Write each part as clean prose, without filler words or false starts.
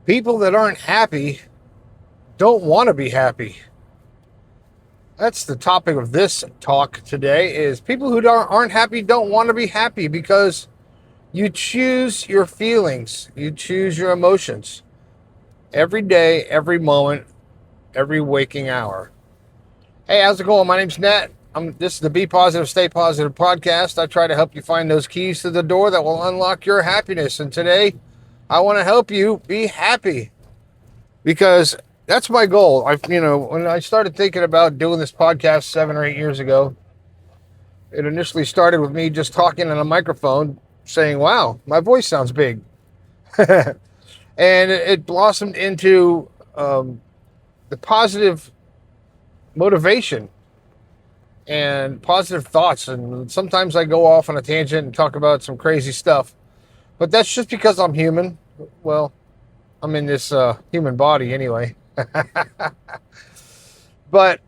People that aren't happy don't want to be happy. That's the topic of this talk today is people who aren't happy don't want to be happy because you choose your feelings. You choose your emotions every day, every moment, every waking hour. Hey, how's it going? My name's Nat. This is the Be Positive, Stay Positive podcast. I try to help you find those keys to the door that will unlock your happiness. And today, I want to help you be happy because that's my goal. When I started thinking about doing this podcast 7 or 8 years ago, it initially started with me just talking on a microphone saying, wow, my voice sounds big. And it blossomed into the positive motivation and positive thoughts. And sometimes I go off on a tangent and talk about some crazy stuff. But that's just because I'm human. Well, I'm in this human body anyway. But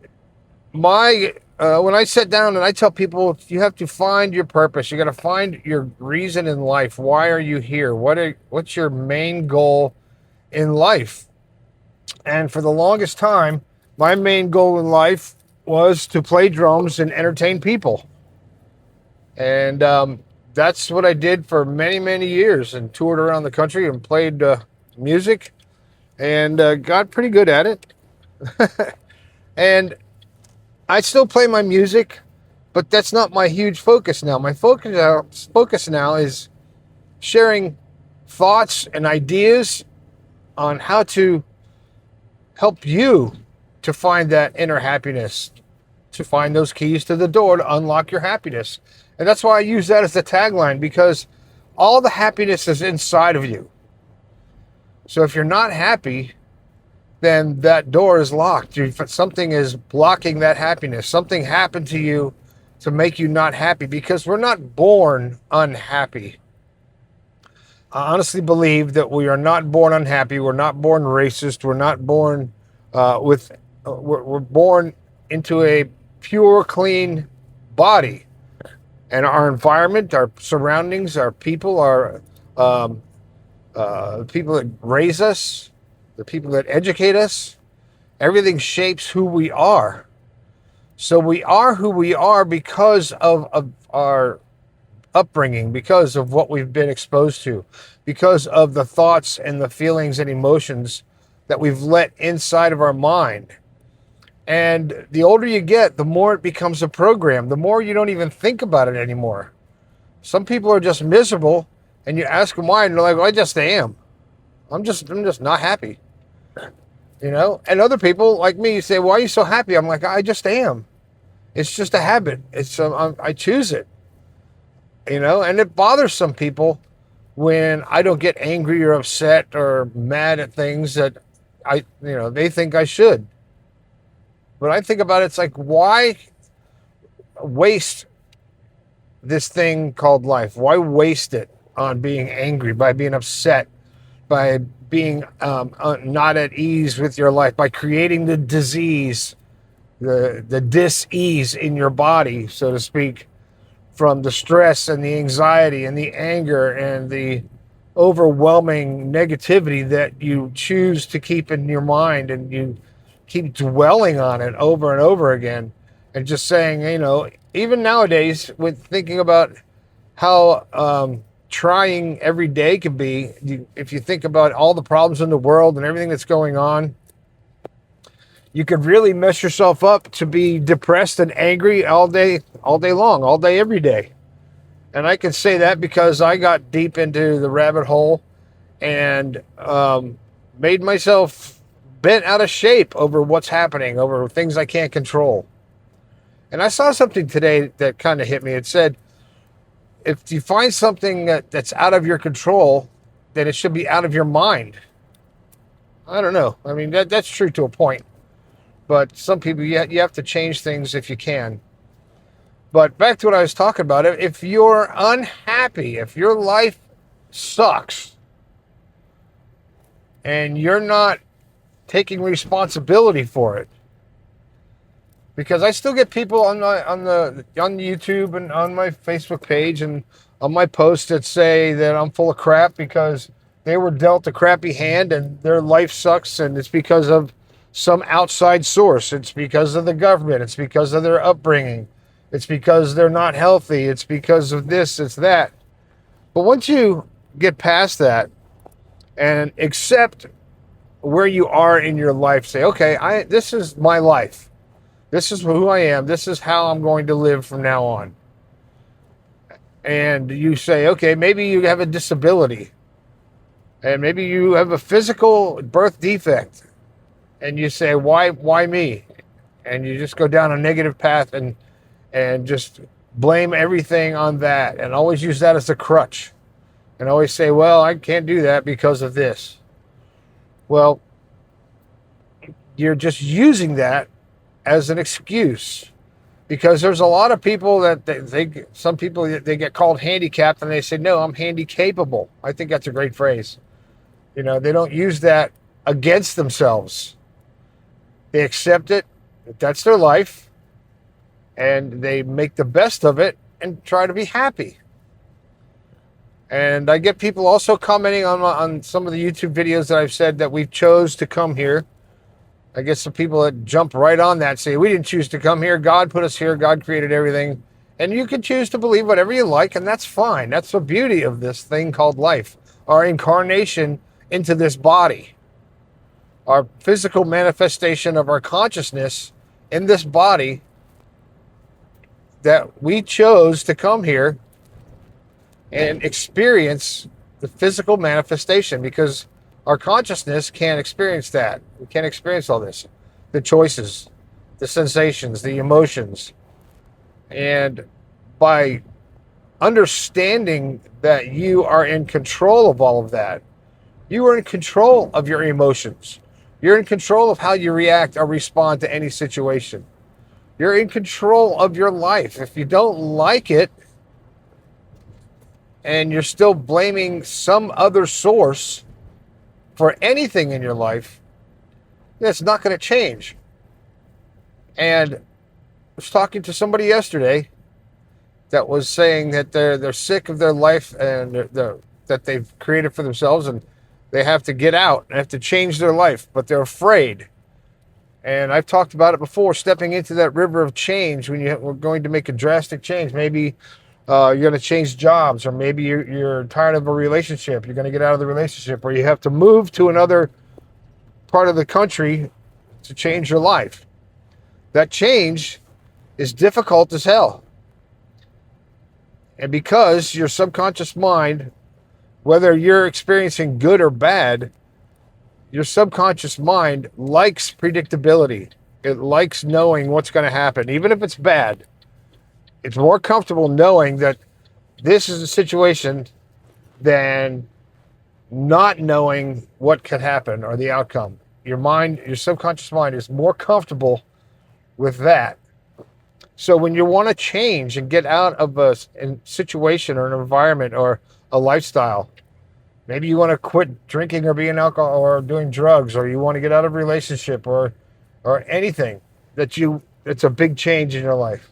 when I sit down and I tell people, you have to find your purpose. You got to find your reason in life. Why are you here? What's your main goal in life? And for the longest time, my main goal in life was to play drums and entertain people. And that's what I did for many, many years and toured around the country and played music and got pretty good at it. And I still play my music, but that's not my huge focus now. My focus now is sharing thoughts and ideas on how to help you to find that inner happiness, to find those keys to the door to unlock your happiness. And that's why I use that as the tagline, because all the happiness is inside of you. So if you're not happy, then that door is locked. Something is blocking that happiness. Something happened to you to make you not happy, because we're not born unhappy. I honestly believe that we are not born unhappy. We're not born racist. We're not born we're born into a pure, clean body. And our environment, our surroundings, our people, the people that raise us, the people that educate us, everything shapes who we are. So we are who we are because of our upbringing, because of what we've been exposed to, because of the thoughts and the feelings and emotions that we've let inside of our mind. And the older you get, the more it becomes a program, the more you don't even think about it anymore. Some people are just miserable, and you ask them why, and they're like, well, I just am. I'm just not happy. And other people like me say, why are you so happy? I'm like, I just am. It's just a habit. I choose it. And it bothers some people when I don't get angry or upset or mad at things that they think I should. But I think about it, it's like, why waste this thing called life? Why waste it on being angry, by being upset, by being not at ease with your life, by creating the disease, the dis-ease in your body, so to speak, from the stress and the anxiety and the anger and the overwhelming negativity that you choose to keep in your mind, and you keep dwelling on it over and over again, and just saying, even nowadays, with thinking about how trying every day can be, if you think about all the problems in the world and everything that's going on, you could really mess yourself up to be depressed and angry all day long, all day, every day. And I can say that because I got deep into the rabbit hole and made myself bent out of shape over what's happening, over things I can't control. And I saw something today that kind of hit me. It said, if you find something that's out of your control, then it should be out of your mind. I don't know. I mean, that's true to a point. But some people, you have to change things if you can. But back to what I was talking about. If you're unhappy, if your life sucks, and you're not taking responsibility for it, because I still get people on YouTube and on my Facebook page and on my posts that say that I'm full of crap because They were dealt a crappy hand and their life sucks, and it's because of some outside source. It's because of the government. It's because of their upbringing. It's because they're not healthy. It's because of this, it's that. But once you get past that and accept where you are in your life, say, okay, this is my life. This is who I am. This is how I'm going to live from now on. And you say, okay, maybe you have a disability. And maybe you have a physical birth defect. And you say, why me? And you just go down a negative path and just blame everything on that. And always use that as a crutch. And always say, well, I can't do that because of this. Well, you're just using that as an excuse. Because there's a lot of people that some people, they get called handicapped and they say, no, I'm handy capable. I think that's a great phrase. You know, they don't use that against themselves. They accept it. That's their life. And they make the best of it and try to be happy. And I get people also commenting on some of the YouTube videos that I've said that we chose to come here. I get some people that jump right on that, say, we didn't choose to come here. God put us here. God created everything. And you can choose to believe whatever you like, and that's fine. That's the beauty of this thing called life. Our incarnation into this body. Our physical manifestation of our consciousness in this body, that we chose to come here and experience the physical manifestation, because our consciousness can't experience that. We can't experience all this. The choices, the sensations, the emotions. And by understanding that you are in control of all of that, you are in control of your emotions. You're in control of how you react or respond to any situation. You're in control of your life. If you don't like it and you're still blaming some other source for anything in your life, that's not going to change. And I was talking to somebody yesterday that was saying that they're sick of their life and that they've created for themselves, and they have to get out and have to change their life, but they're afraid. And I've talked about it before, stepping into that river of change when we're going to make a drastic change. Maybe you're going to change jobs, or maybe you're tired of a relationship. You're going to get out of the relationship, or you have to move to another part of the country to change your life. That change is difficult as hell. And because your subconscious mind, whether you're experiencing good or bad, your subconscious mind likes predictability. It likes knowing what's going to happen, even if it's bad. It's more comfortable knowing that this is a situation than not knowing what could happen or the outcome. Your mind, your subconscious mind, is more comfortable with that. So when you want to change and get out of a situation or an environment or a lifestyle, maybe you want to quit drinking or being alcohol or doing drugs, or you want to get out of a relationship or anything it's a big change in your life.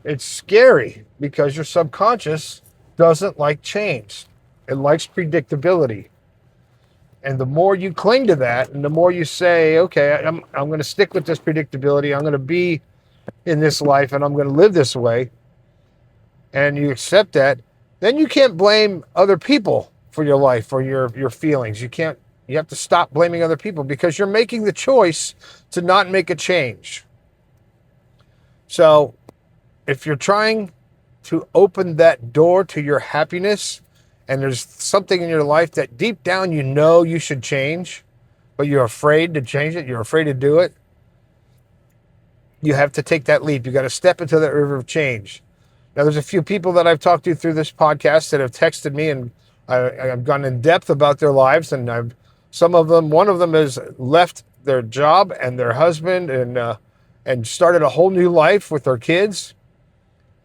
It's scary because your subconscious doesn't like change. It likes predictability. And the more you cling to that, and the more you say, okay, I'm going to stick with this predictability. I'm going to be in this life and I'm going to live this way. And you accept that, then you can't blame other people for your life or your feelings. You have to stop blaming other people, because you're making the choice to not make a change. So if you're trying to open that door to your happiness, and there's something in your life that deep down you know you should change, but you're afraid to change it, you're afraid to do it, you have to take that leap. You got to step into that river of change. Now, there's a few people that I've talked to through this podcast that have texted me, and I've gone in depth about their lives, and one of them has left their job and their husband and started a whole new life with their kids,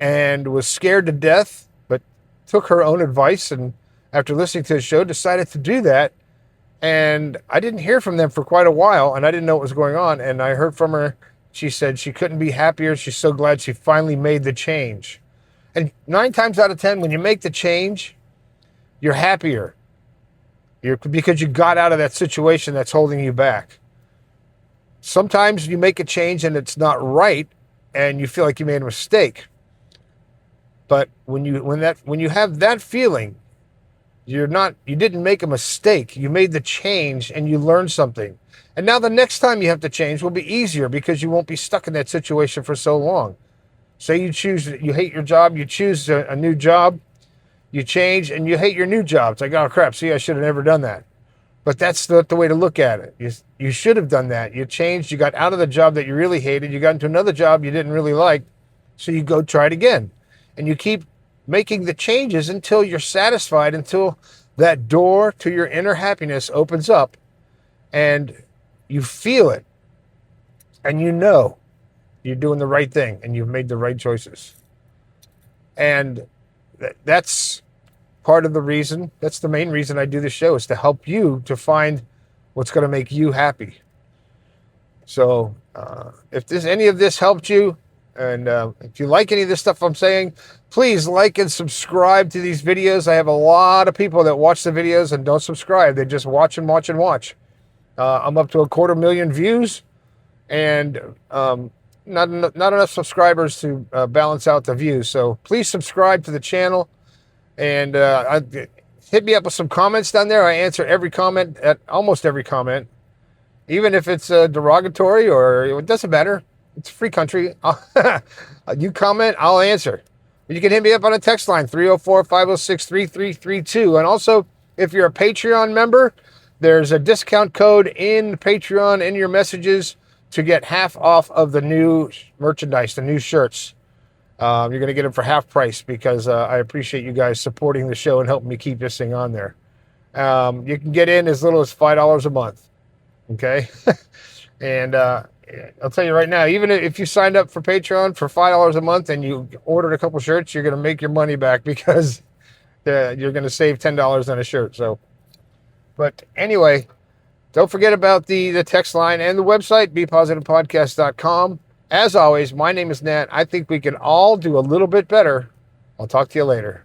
and was scared to death, but took her own advice, and after listening to the show, decided to do that. And I didn't hear from them for quite a while, and I didn't know what was going on. And I heard from her. She said she couldn't be happier. She's so glad she finally made the change. And 9 times out of 10, when you make the change, you're happier. because you got out of that situation that's holding you back. Sometimes you make a change and it's not right, and you feel like you made a mistake. But when you have that feeling, you didn't make a mistake. You made the change and you learned something. And now the next time you have to change will be easier because you won't be stuck in that situation for so long. Say you hate your job, you choose a new job, you change, and you hate your new job. It's like, oh crap, see, I should have never done that. But that's not the way to look at it. You should have done that. You changed, you got out of the job that you really hated, you got into another job you didn't really like, so you go try it again. And you keep making the changes until you're satisfied, until that door to your inner happiness opens up and you feel it and you know you're doing the right thing and you've made the right choices. And that's part of the reason, that's the main reason I do this show, is to help you to find what's going to make you happy. So if any of this helped you, and if you like any of this stuff I'm saying, please like and subscribe to these videos. I have a lot of people that watch the videos and don't subscribe. They just watch and watch and watch. I'm up to 250,000 views, and not enough subscribers to balance out the views. So please subscribe to the channel, and hit me up with some comments down there. I answer every comment, almost every comment, even if it's derogatory or it doesn't matter. It's a free country. You comment, I'll answer. You can hit me up on a text line, 304-506-3332. And also, if you're a Patreon member, there's a discount code in Patreon in your messages to get half off of the new merchandise, the new shirts. You're going to get them for half price because I appreciate you guys supporting the show and helping me keep this thing on there. You can get in as little as $5 a month. Okay? And I'll tell you right now, even if you signed up for Patreon for $5 a month and you ordered a couple shirts, you're going to make your money back because you're going to save $10 on a shirt. So, but anyway, don't forget about the text line and the website, bepositivepodcast.com. As always, my name is Nat. I think we can all do a little bit better. I'll talk to you later.